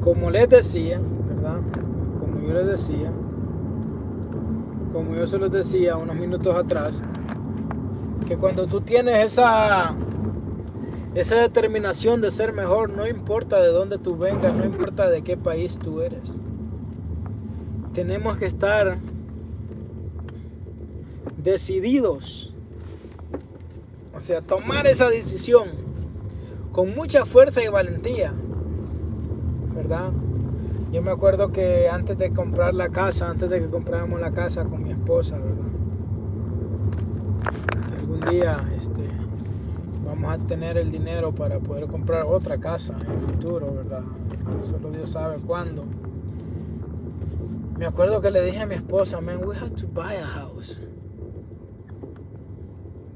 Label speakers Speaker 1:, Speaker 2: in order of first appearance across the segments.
Speaker 1: como les decía, ¿verdad? Como yo les decía, como yo se los decía unos minutos atrás, que cuando tú tienes esa determinación de ser mejor, no importa de dónde tú vengas, no importa de qué país tú eres, tenemos que estar decididos, o sea, tomar esa decisión con mucha fuerza y valentía, ¿verdad? Yo me acuerdo que antes de comprar la casa, antes de que compráramos la casa con mi esposa, ¿verdad? Que algún día vamos a tener el dinero para poder comprar otra casa en el futuro, ¿verdad? Solo Dios sabe cuándo. Me acuerdo que le dije a mi esposa, man, we have to buy a house.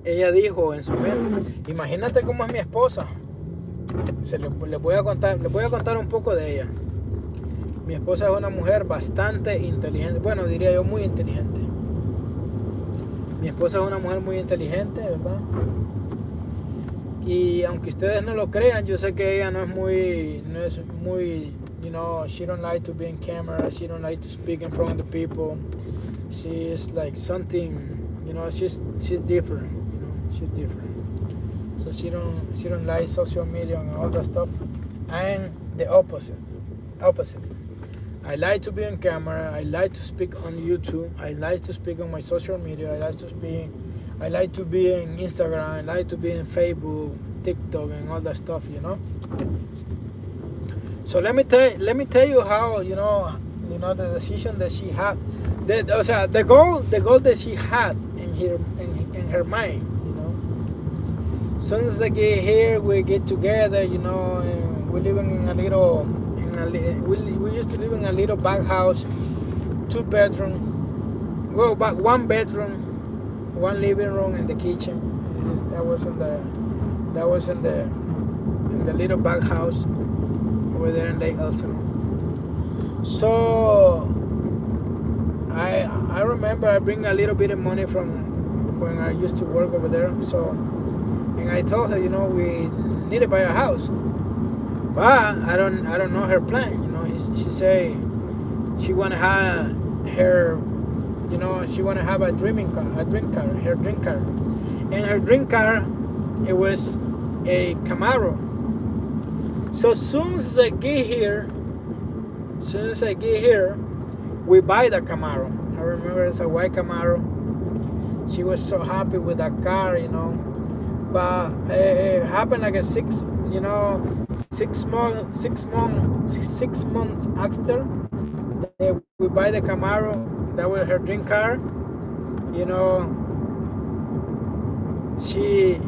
Speaker 1: Ella dijo en su mente, imagínate cómo es mi esposa. Le voy a contar un poco de ella. Mi esposa es una mujer bastante inteligente, bueno, diría yo muy inteligente. Mi esposa es una mujer muy inteligente, ¿verdad? Y aunque ustedes no lo crean, yo sé que ella no es muy, you know, she don't like to be in camera, she don't like to speak in front of the people. She is like something, you know, she's different, you know, she's different. So she don't like social media and all that stuff. I am the opposite. I like to be on camera. I like to speak on YouTube. I like to speak on my social media. I like to be in Instagram. I like to be in Facebook, TikTok, and all that stuff. You know. So let me tell you how the decision that she had, the goal that she had in her mind. You know. As soon as I get here, we get together. You know, and we're living in a little. We used to live in a little back house, 2 bedroom, well, back 1 bedroom, 1 living room and the kitchen. That was in the little back house over there in Lake Elsinore. So I remember I bring a little bit of money from when I used to work over there. So, and I told her, you know, we need to buy a house. But I don't know her plan. You know, she say she wanna have her, you know, she wanna have a dream car, her dream car, and her dream car, it was a Camaro. So as soon as I get here, we buy the Camaro. I remember it's a white Camaro. She was so happy with that car, you know. But it happened like 6 months after we buy the Camaro. That was her dream car. You know, she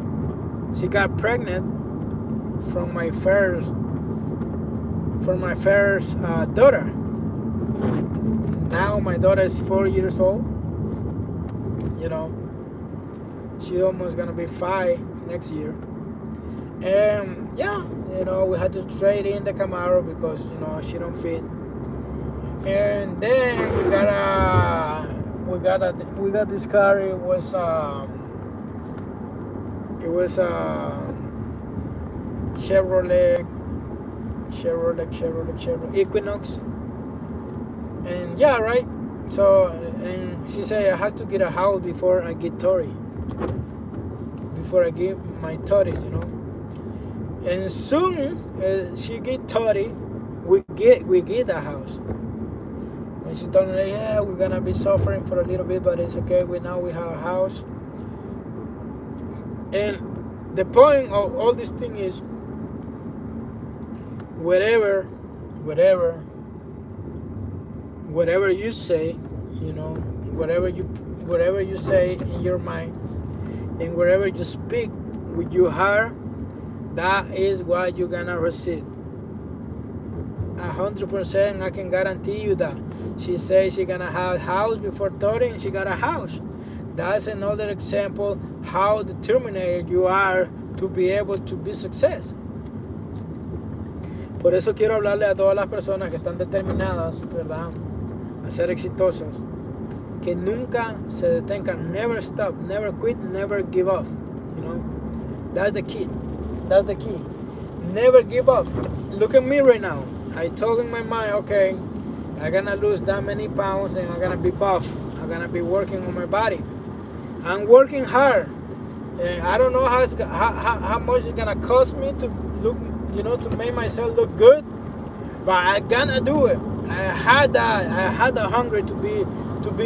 Speaker 1: got pregnant from my first daughter. Now my daughter is 4 years old. You know, she almost gonna be 5 next year. And yeah, you know, we had to trade in the Camaro because, you know, she don't fit. And then we got this car. It was Chevrolet Equinox. And yeah, right. So, and she said I had to get a house before I get Tori. Before I get my Tories, you know. And soon as she get 30, we get a house. And she told me, yeah, we're gonna be suffering for a little bit, but it's okay. We have a house. And the point of all this thing is, whatever you say, you know, whatever you say in your mind, and whatever you speak with your heart, that is what you're gonna receive. 100%, I can guarantee you that. She says she's gonna have a house before 30, and she got a house. That's another example how determined you are to be able to be success. Por eso quiero hablarle a todas las personas que están determinadas, ¿verdad?, a ser exitosas, que nunca se detengan. Never stop, never quit, never give up. You know, that's the key. Never give up. Look at me right now. I told in my mind, okay, I'm gonna lose that many pounds and I'm gonna be buff. I'm gonna be working on my body. I'm working hard. And I don't know how much it's gonna cost me to look, to make myself look good, but I gonna do it. I had the hunger to be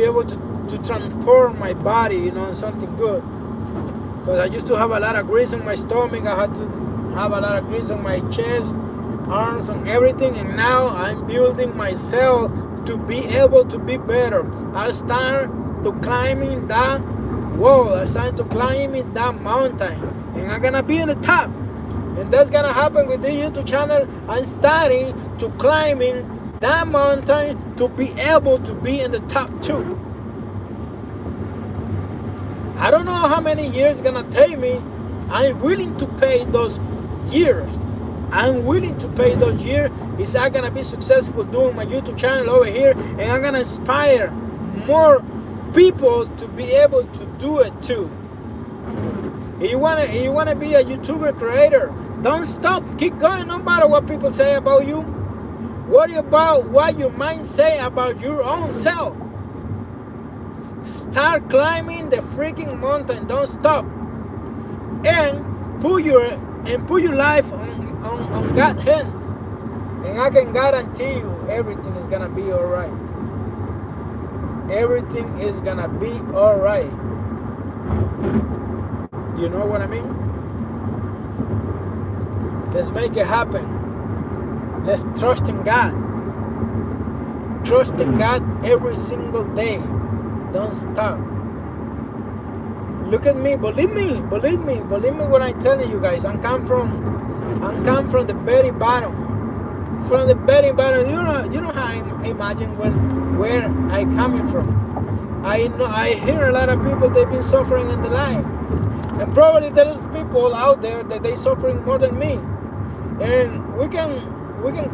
Speaker 1: able to transform my body, in something good. Because I used to have a lot of grease in my stomach. I had to have a lot of grease on my chest, arms, and everything. And now I'm building myself to be able to be better. I start to climbing that wall. I start to climbing that mountain, and I'm gonna be in the top. And that's gonna happen with this YouTube channel. I'm starting to climbing that mountain to be able to be in the top too. I don't know how many years it's gonna take me. I'm willing to pay those years. I'm willing to pay those years. If I'm gonna be successful doing my YouTube channel over here, and I'm gonna inspire more people to be able to do it too. If you wanna be a YouTuber creator, don't stop. Keep going, no matter what people say about you. Worry about what your mind say about your own self. Start climbing the freaking mountain. Don't stop. And put your life on God's hands. And I can guarantee you everything is gonna be alright. Everything is gonna be alright. You know what I mean? Let's make it happen. Let's trust in God. Trust in God every single day. Don't stop. Look at me. Believe me when I'm telling you guys. I'm come from the very bottom. From the very bottom. You know how I imagine where I coming from. I hear a lot of people, they've been suffering in the life. And probably there's people out there that they suffering more than me. And we can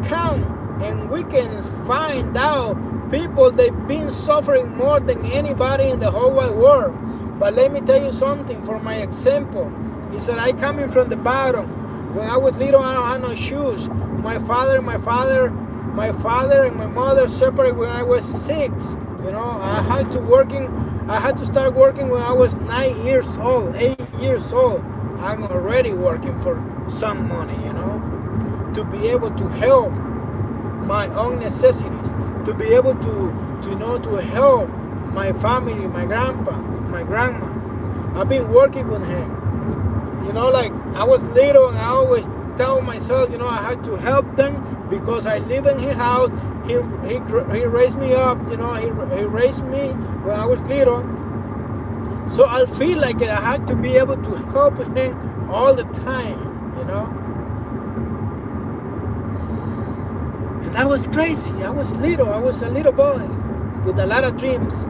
Speaker 1: count and we can find out people they've been suffering more than anybody in the whole wide world. But let me tell you something. For my example, he said I coming from the bottom. When I was little, I don't have no shoes. My father and my mother separated when I was 6. I had to start working when I was 9 years old, 8 years old. I'm already working for some money, to be able to help my own necessities, to be able to help my family, my grandpa, my grandma. I've been working with him. Like I was little and I always tell myself, I had to help them because I live in his house. He raised me up, he raised me when I was little. So I feel like I had to be able to help him all the time, And that was crazy. I was a little boy with a lot of dreams.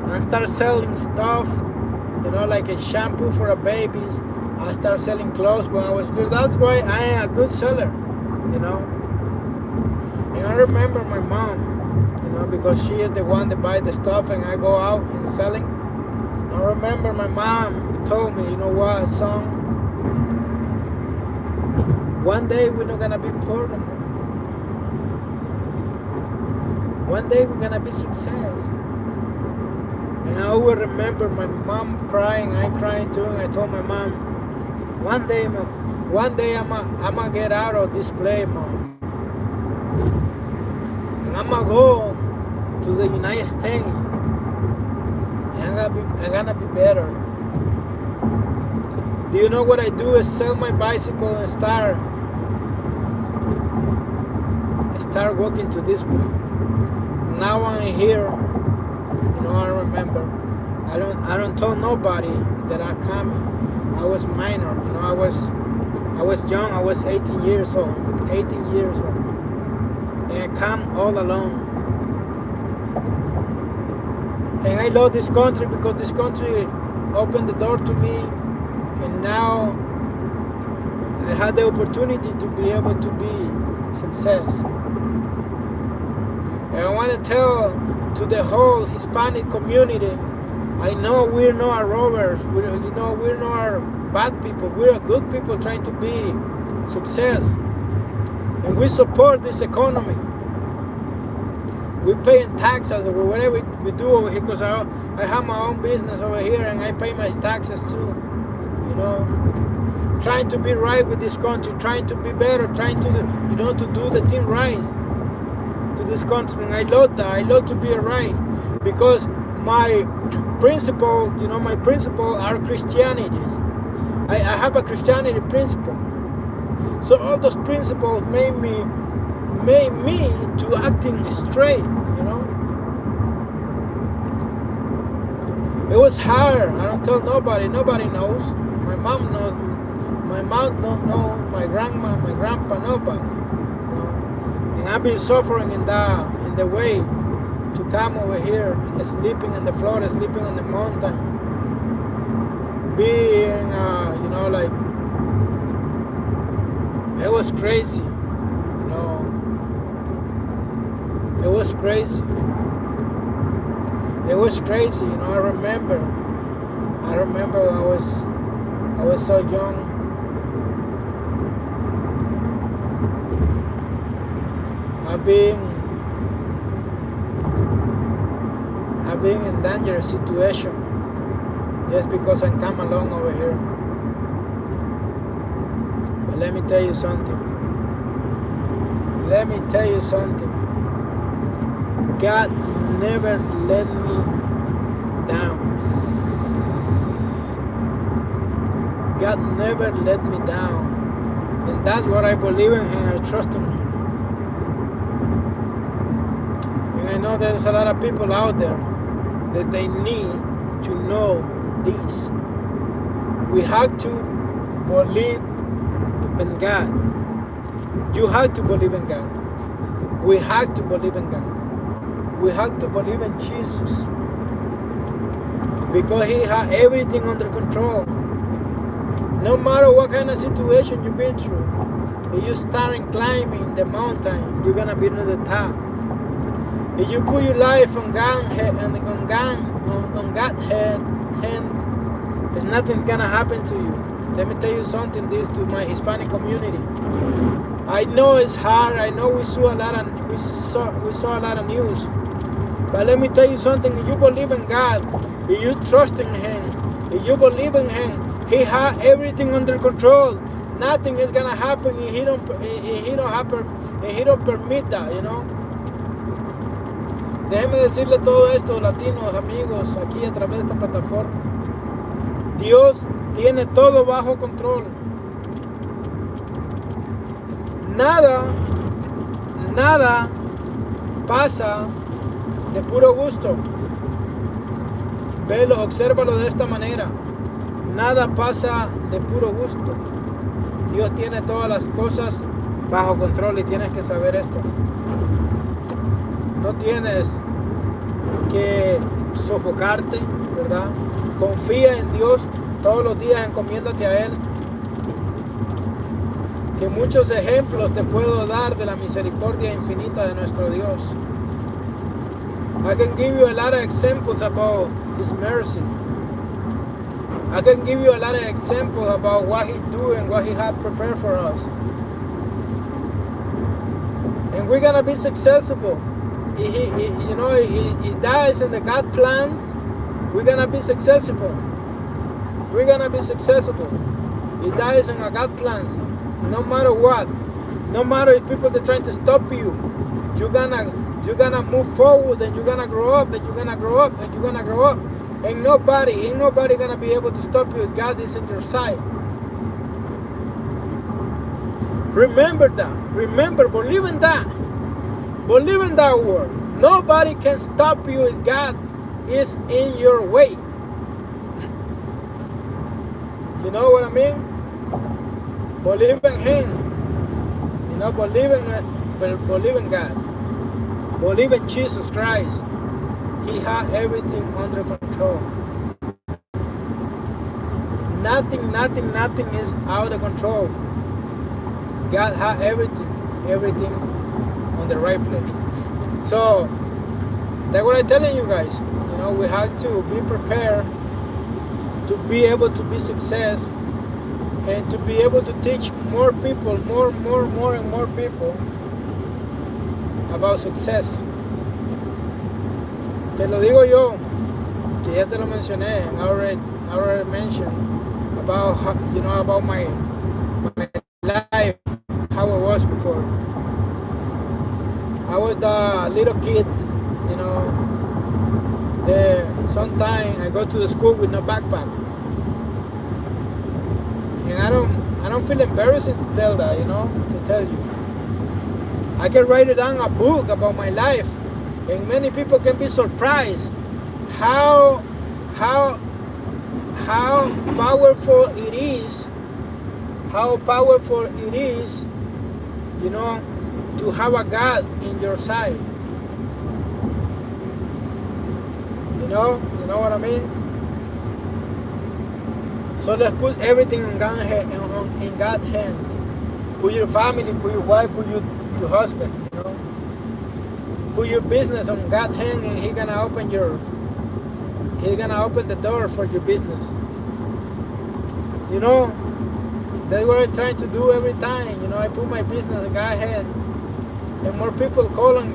Speaker 1: I started selling stuff, like a shampoo for the babies. I started selling clothes when I was little. That's why I am a good seller, And I remember my mom, because she is the one that buys the stuff and I go out and selling. I remember my mom told me, what, son? One day we're not gonna be poor no more. One day we're gonna be success. And I will remember my mom crying, I crying too, and I told my mom, one day I'm gonna get out of this place, Mom. And I'm gonna go to the United States. And I'm gonna be better. Do you know what I do is sell my bicycle and start walking to this way. Now I'm here. I remember. I don't tell nobody that I'm coming. I was minor. I was young. I was 18 years old. And I come all alone. And I love this country because this country opened the door to me. And now I had the opportunity to be able to be success. And I want to tell to the whole Hispanic community, I know we're not robbers, we're not bad people, we're good people trying to be success. and we support this economy. We pay in taxes or whatever we do over here, because I have my own business over here and I pay my taxes too. You know, trying to be right with this country, trying to be better, trying to, you know, to do the thing right to this country. And I love that. I love to be right, because my principle, you know, my principle are Christianities. I have a Christianity principle. So all those principles made me to acting straight, you know. It was hard. I don't tell nobody. Nobody knows. My mom knows. My mom don't know. My grandma, my grandpa, nobody. You know? And I've been suffering in the way to come over here, sleeping in the floor, sleeping on the mountain, being, you know, like, it was crazy, you know. It was crazy. It was crazy, you know. I remember I was so young. I've been in dangerous situation just because I come along over here. But let me tell you something. God never let me down. God never let me down. And that's what I believe in Him. I trust in Him. And I know there's a lot of people out there that they need to know this. We have to believe in God. You have to believe in God. We have to believe in God. We have to believe in Jesus, because He has everything under control. No matter what kind of situation you've been through, if you start climbing the mountain, you're gonna be near the top. If you put your life on God's hands, there's nothing's gonna happen to you. Let me tell you something. This to my Hispanic community. I know it's hard. I know we saw a lot of news. But let me tell you something. If you believe in God, if you trust in Him, if you believe in Him, He has everything under control. Nothing is gonna happen if He don't permit that, you know. Déjeme decirle todo esto, latinos, amigos, aquí a través de esta plataforma. Dios tiene todo bajo control. Nada pasa de puro gusto. Velo, obsérvalo de esta manera. Nada pasa de puro gusto. Dios tiene todas las cosas bajo control y tienes que saber esto. No tienes que sofocarte, ¿verdad? Confía en Dios todos los días, encomiéndate a Él. Que muchos ejemplos te puedo dar de la misericordia infinita de nuestro Dios. I can give you a lot of examples about His mercy. I can give you a lot of examples about what He do and what He had prepared for us. And we're gonna be successful. He dies in the God plans. We're gonna be successful. We're gonna be successful. He dies in our God plans. No matter what. No matter if people are trying to stop you. You're gonna move forward, and you're gonna grow up, and you're gonna grow up, and you're gonna grow up. Ain't nobody gonna be able to stop you if God is in your side. Remember that. Remember, believe in that. Believe in that word. Nobody can stop you if God is in your way. You know what I mean? Believe in Him. You know, believe in God. Believe in Jesus Christ. He has everything under control. Nothing is out of control. God has everything on the right place. So that's what I'm telling you guys. You know, we have to be prepared to be able to be success and to be able to teach more people, more and more people about success. Te lo digo yo, que ya te lo mencioné. I already mentioned about how, about my life, how it was before. I was the little kid, sometimes I go to the school with no backpack, and I don't feel embarrassing to tell that, to tell you. I can write it down a book about my life, and many people can be surprised how powerful it is, to have a God in your side. You know what I mean? So let's put everything in God's hands. Put your family, put your wife, put your husband, Put your business on God's hand, and He's gonna open the door for your business. That's what I'm trying to do every time. I put my business in God's hand, and more people call me.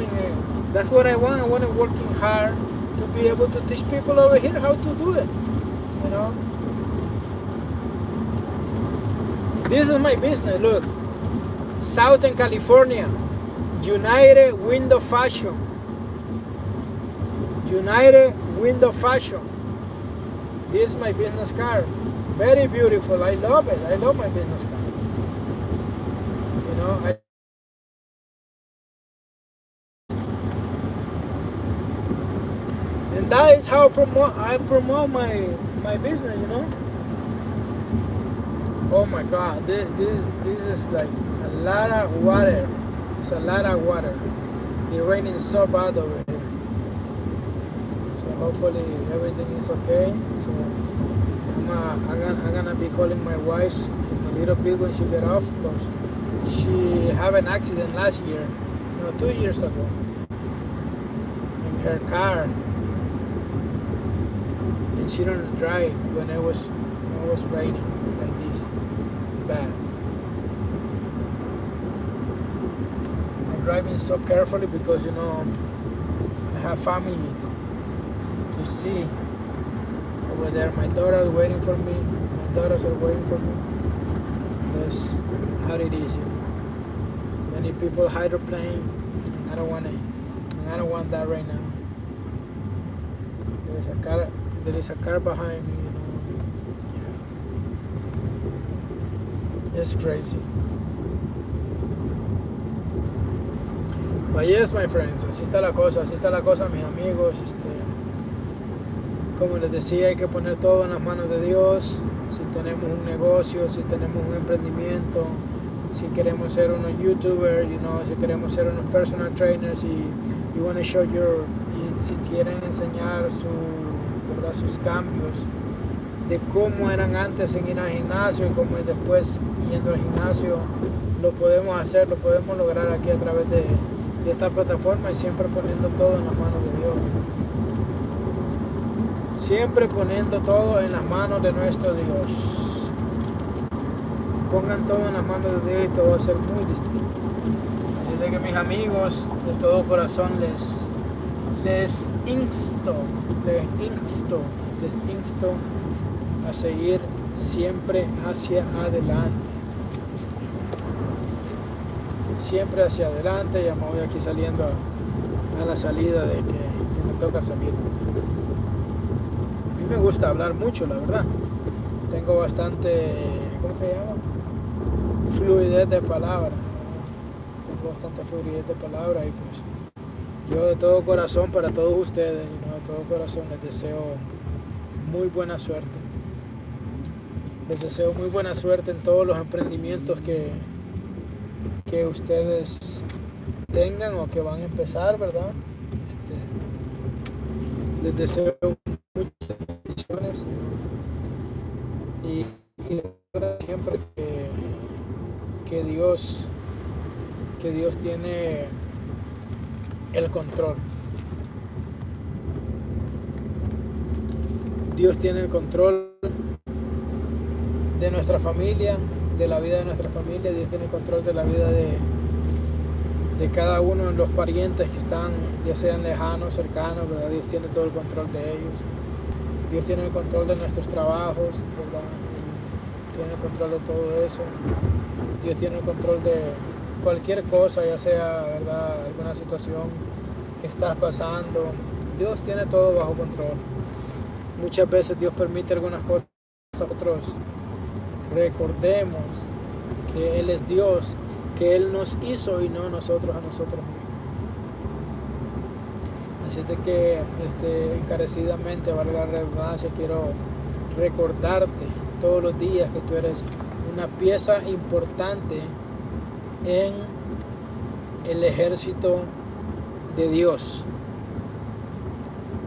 Speaker 1: And that's what I want. I want to working hard to be able to teach people over here how to do it. This is my business. Look, Southern California, United Window Fashion. This is my business card. Very beautiful. I love it. I love my business card. And that is how I promote my business. Oh my God, this is like a lot of water. It's a lot of water. It's raining so bad over here. So hopefully everything is okay. So I'm gonna be calling my wife in a little bit when she get off, because she had an accident last year, 2 years ago, in her car, and she don't drive when it was raining like this bad. I'm driving so carefully because I have family to see over there. My daughter is waiting for me. My daughters are waiting for me. That's how it is. Many people hydroplane. I don't want that right now. There is a car behind me. Yeah. It's crazy. But yes, my friends, así está la cosa, mis amigos. Como les decía, hay que poner todo en las manos de Dios. Si tenemos un negocio, si tenemos un emprendimiento, si queremos ser unos YouTubers, si queremos ser unos personal trainers, y you want to show si quieren enseñar sus cambios de cómo eran antes en ir al gimnasio y cómo es después yendo al gimnasio, lo podemos hacer, lo podemos lograr aquí a través de esta plataforma, y siempre poniendo todo en las manos de Dios. Siempre poniendo todo en las manos de nuestro Dios. Pongan todo en las manos de Dios y todo va a ser muy distinto. Así de que, mis amigos, de todo corazón les insto a seguir siempre hacia adelante. Siempre hacia adelante. Ya me voy aquí saliendo a la salida de que me toca salir. A mí me gusta hablar mucho, la verdad. Tengo bastante, ¿cómo se llama? Fluidez de palabra. Tengo bastante fluidez de palabra, y pues yo de todo corazón, para todos ustedes, de todo corazón les deseo muy buena suerte. Les deseo muy buena suerte en todos los emprendimientos que ustedes tengan o que van a empezar, ¿verdad? Les deseo muchas bendiciones, y recuerden siempre que Dios tiene el control. Dios tiene el control de nuestra familia, de la vida de nuestra familia. Dios tiene el control de la vida de cada uno de los parientes que están, ya sean lejanos, cercanos, ¿verdad? Dios tiene todo el control de ellos. Dios tiene el control de nuestros trabajos, ¿verdad? Tiene el control de todo eso. Dios tiene el control de cualquier cosa, ya sea, ¿verdad?, alguna situación que estás pasando. Dios tiene todo bajo control. Muchas veces Dios permite algunas cosas. Nosotros recordemos que Él es Dios, que Él nos hizo y no nosotros a nosotros mismos. Así de que encarecidamente, valga la redundancia, quiero recordarte todos los días que tú eres una pieza importante en el ejército de Dios.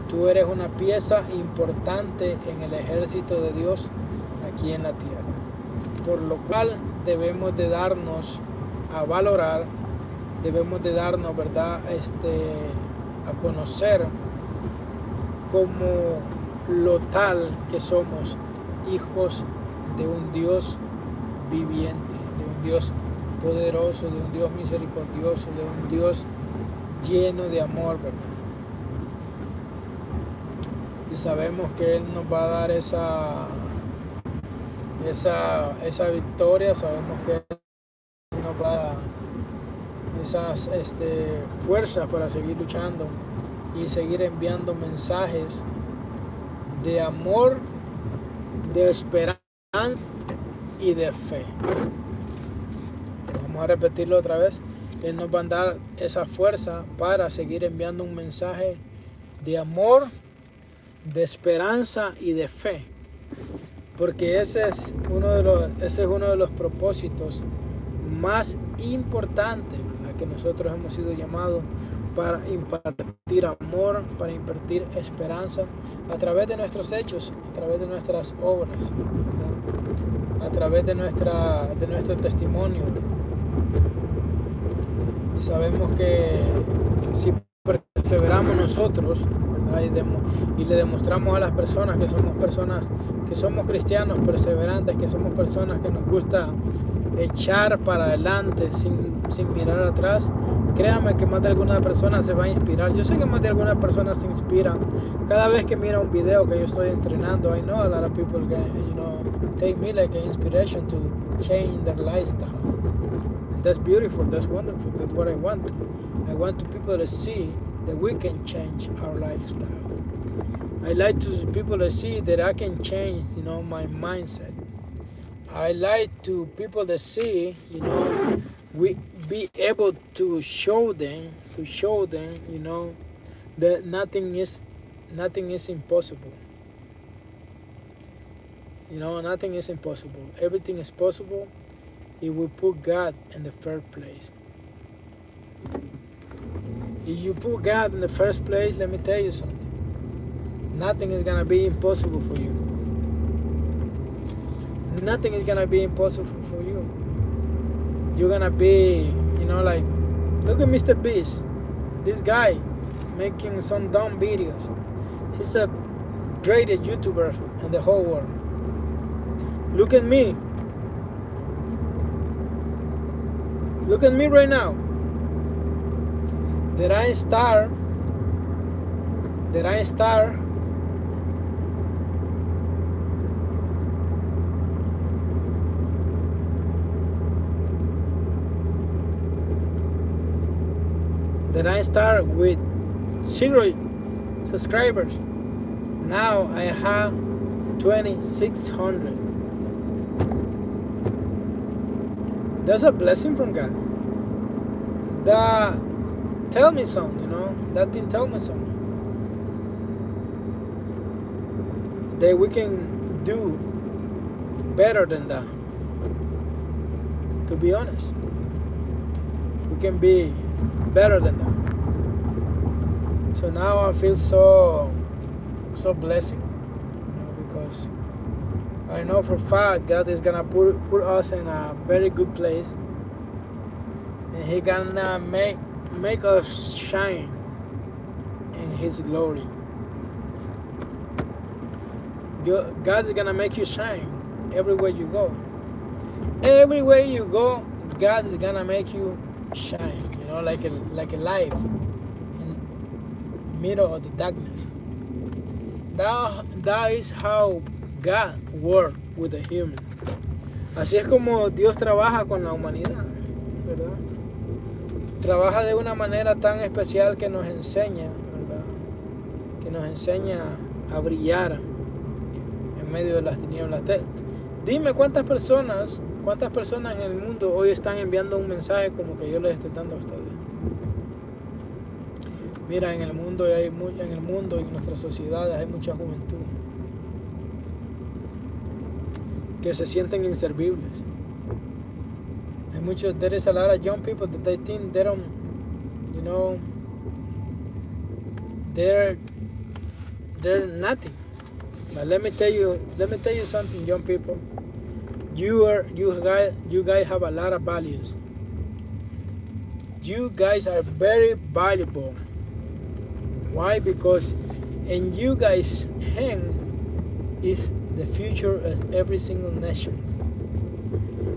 Speaker 1: Tú eres una pieza importante en el ejército de Dios aquí en la tierra. Por lo cual debemos de darnos a valorar, debemos de darnos, ¿verdad?, a conocer como lo tal que somos, hijos de un Dios viviente, de un Dios poderoso, de un Dios misericordioso, de un Dios lleno de amor, ¿verdad? Y sabemos que Él nos va a dar esa victoria, sabemos que Él nos va a dar esas fuerzas para seguir luchando y seguir enviando mensajes de amor, de esperanza y de fe. Vamos a repetirlo otra vez. Él nos va a dar esa fuerza para seguir enviando un mensaje de amor, de esperanza y de fe, porque ese es uno de los propósitos más importantes, ¿verdad?, que nosotros hemos sido llamados para impartir amor, para impartir esperanza a través de nuestros hechos, a través de nuestras obras, ¿verdad?, a través de nuestro testimonio. Y sabemos que si perseveramos nosotros, ¿verdad?, y le demostramos a las personas que somos cristianos perseverantes, que somos personas que nos gusta echar para adelante sin mirar atrás, créanme que más de alguna persona se va a inspirar. Yo sé que más de alguna persona se inspira cada vez que mira un video que yo estoy entrenando. I know a lot of people take me like an inspiration to change their lifestyle. And that's beautiful, that's wonderful, that's what I want. I want people to see that we can change our lifestyle. I like to people to see that I can change, my mindset. I like to people to see, we be able to show them, that nothing is impossible. Nothing is impossible. Everything is possible if we put God in the first place. If you put God in the first place, let me tell you something. Nothing is gonna be impossible for you. Nothing is gonna be impossible for you. You're gonna be, like, look at Mr. Beast. This guy making some dumb videos. He's a greatest YouTuber in the whole world. Look at me. Look at me right now. Did I start with 0 subscribers. Now I have 2,600. That's a blessing from God. That tell me something, that didn't tell me something. That we can do better than that. To be honest, we can be better than that. So now I feel so blessing, because I know for a fact God is gonna put us in a very good place, and He gonna make us shine in His glory. God is gonna make you shine. everywhere you go. Everywhere you go, God is gonna make you shine. Like a light in middle of the darkness. That is how God works with the human. Así es como Dios trabaja con la humanidad, ¿verdad? Trabaja de una manera tan especial que nos enseña, ¿verdad? Que nos enseña a brillar en medio de las tinieblas. Dime cuántas personas en el mundo hoy están enviando un mensaje como que yo les estoy dando a ustedes. Mira, en el mundo y en nuestras sociedades hay mucha juventud que se sienten inservibles. There is a lot of young people that they think they don't, they're nothing. But let me tell you something, young people. You guys have a lot of values. You guys are very valuable. Why? Because in you guys' hand is the future of every single nation.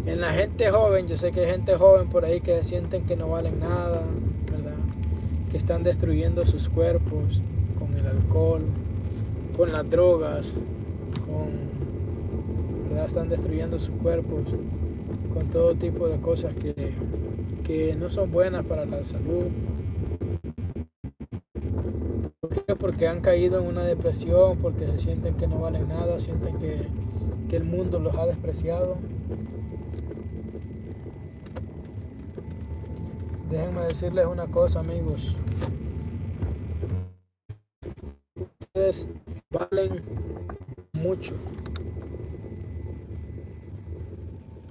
Speaker 1: En la gente joven, yo sé que hay gente joven por ahí que sienten que no valen nada, ¿verdad? Que están destruyendo sus cuerpos con el alcohol, con las drogas, ¿verdad? Están destruyendo sus cuerpos con todo tipo de cosas que no son buenas para la salud. ¿Por qué? Porque han caído en una depresión, porque se sienten que no valen nada, sienten que el mundo los ha despreciado. Déjenme decirles una cosa, amigos. Ustedes valen mucho.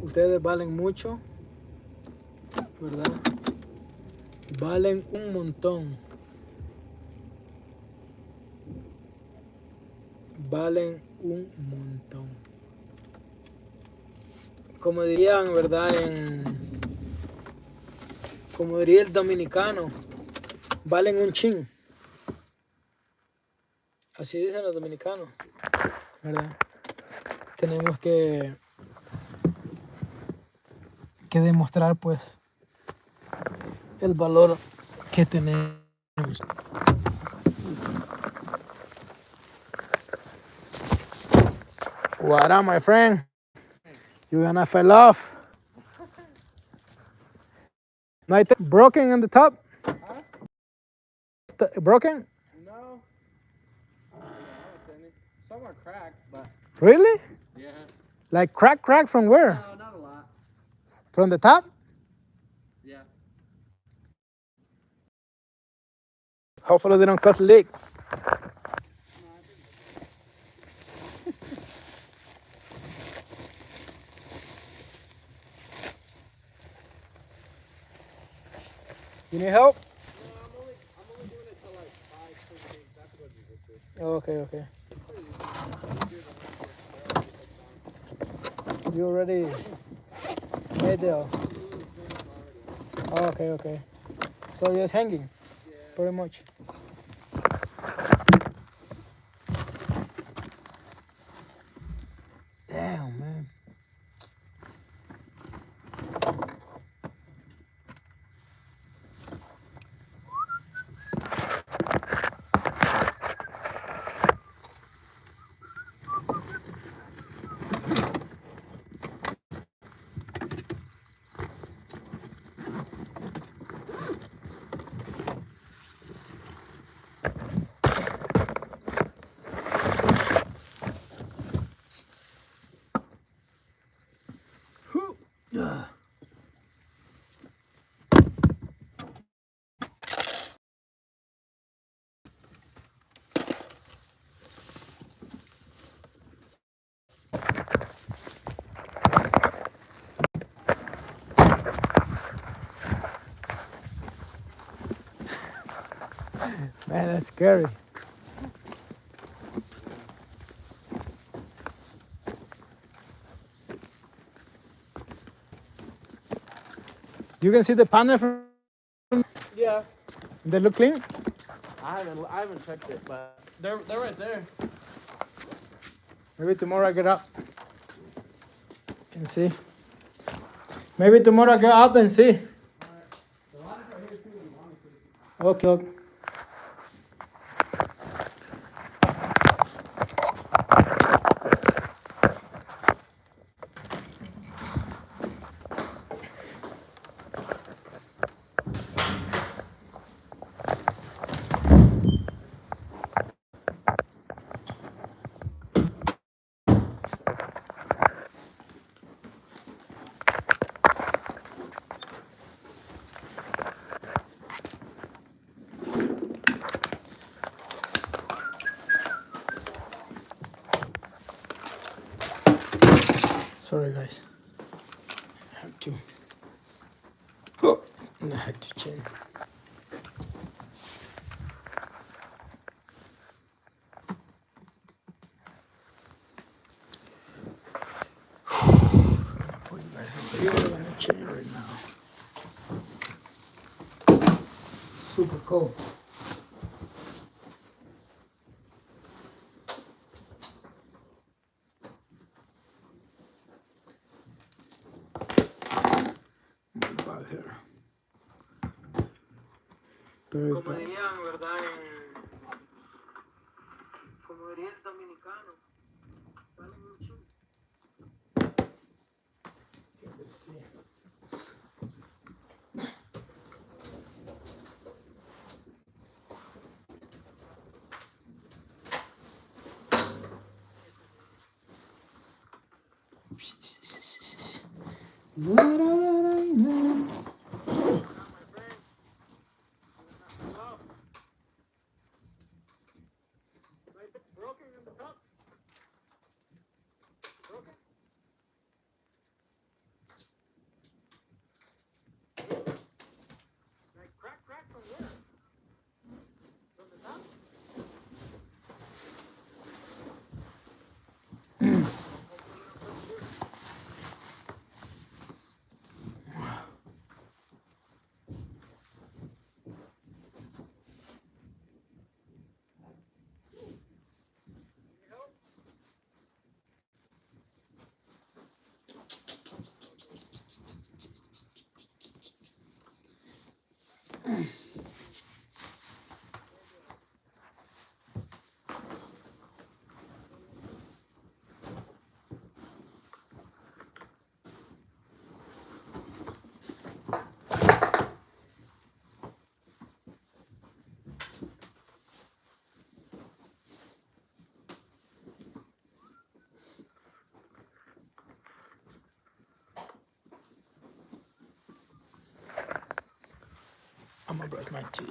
Speaker 1: Ustedes valen mucho, ¿verdad? Valen un montón. Valen un montón. Como dirían, ¿verdad? Como diría el dominicano, valen un chin. Así dicen los dominicanos, ¿verdad? Tenemos que demostrar, pues, el valor que tenemos. What up, my friend? You gonna fell off? No, broken in the top? Huh? Broken?
Speaker 2: No. Some are cracked, but...
Speaker 1: Really?
Speaker 2: Yeah.
Speaker 1: Like crack from where?
Speaker 2: No, not a lot.
Speaker 1: From the top?
Speaker 2: Yeah.
Speaker 1: Hopefully they don't cause a leak. You need help?
Speaker 2: No, I'm only doing it till like 5-6 days. That's what you get to.
Speaker 1: Oh, okay. You already made the... Oh, okay. So just hanging,
Speaker 2: Yeah.
Speaker 1: pretty much. Damn, man. Man, that's scary. You can see the panel from...
Speaker 2: Yeah.
Speaker 1: They look clean?
Speaker 2: I haven't checked it, but they're right there.
Speaker 1: Maybe tomorrow I get up. And see. Maybe tomorrow I go up and see.
Speaker 2: Alright. The ladder's right here too if you want me to.
Speaker 1: Okay. Okay. Sorry guys. I have to. I have to change. Put you guys in the video in the chain right now. Super cold. About here. Very
Speaker 3: Como
Speaker 1: bad.
Speaker 3: dirían, ¿verdad? Como diría el dominicano, valen un chum.
Speaker 1: Let's see.
Speaker 3: Broken in the top. Broken. Like crack from where? From the top?
Speaker 1: I'm gonna brush my teeth.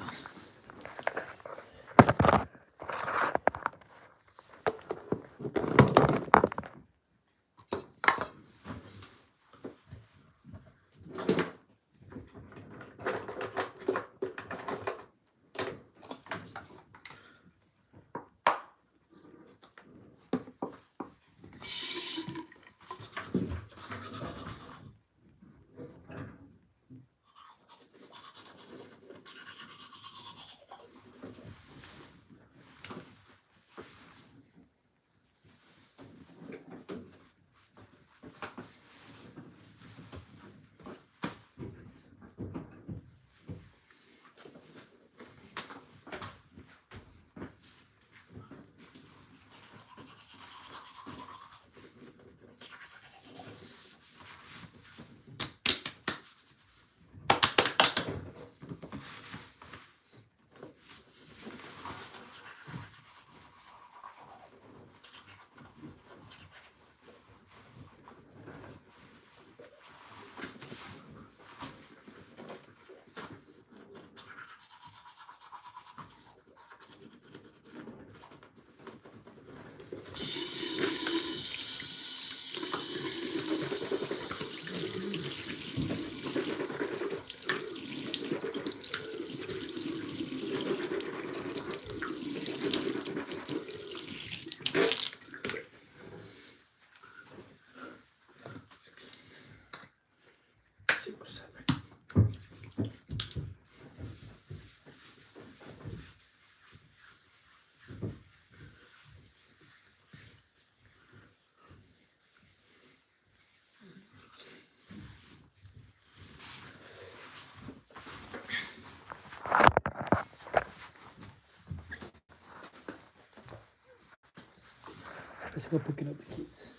Speaker 1: Let's go picking up the kids.